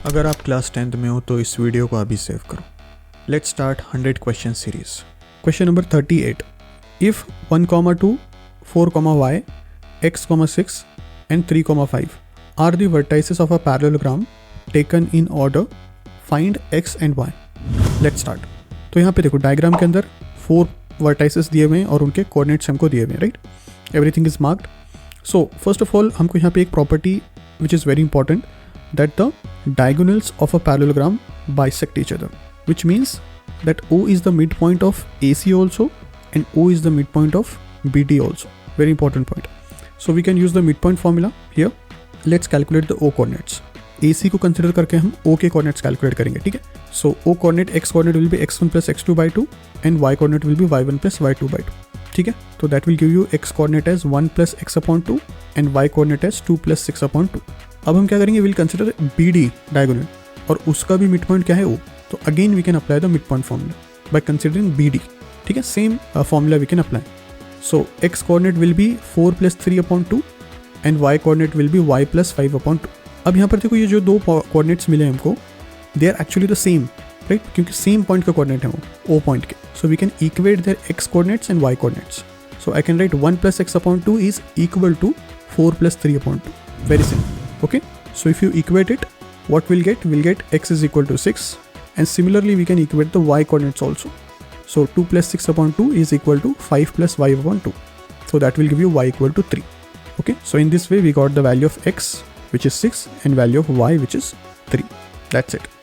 अगर आप class 10th में हो तो इस वीडियो को अभी सेव करो. Let's start 100 question series. Question number 38. If 1, 2, 4, y, x, 6 and 3, 5 are the vertices of a parallelogram taken in order, find x and y. Let's start. तो यहाँ पे देखो डायग्राम के अंदर 4 vertices दिए हुए हैं और उनके कोऑर्डिनेट्स हमको दिए हुए हैं, right? Everything is marked. So first of all हमको यहाँ पे एक property which is very important, that the diagonals of a parallelogram bisect each other, which means that O is the midpoint of AC also and O is the midpoint of BD also. Very important point. So we can use the midpoint formula here. Let's calculate the O coordinates. AC को consider करके हम O के coordinates calculate करेंगे, ठीक है? So O coordinate, X coordinate will be x1 plus x2 by 2 and Y coordinate will be y1 plus y2 by 2. ठीक है? तो that will give you X coordinate as 1 plus x upon 2 and Y coordinate as 2 plus 6 upon 2. अब हम क्या करेंगे, will consider BD diagonal और उसका भी मिड पॉइंट क्या है O. तो again we can apply the mid point formula by considering BD. ठीक है, same formula we can apply. So X coordinate will be 4 plus 3 upon 2 and Y coordinate will be y plus 5 upon 2. अब यहाँ पर देखो ये जो दो coordinates मिले हमको, they are actually the same, right? क्योंकि सेम पॉइंट का कोऑर्डिनेट है वो O पॉइंट के. So we can equate their X coordinates and Y coordinates. So I can write 1 plus x upon 2 is equal to 4 plus 3 upon 2. Very simple. Okay, so if you equate it, what we'll get x is equal to 6, and similarly we can equate the y coordinates also. So 2 plus 6 upon 2 is equal to 5 plus y upon 2. So that will give you y equal to 3. Okay, so in this way we got the value of x, which is 6, and value of y, which is 3. That's it.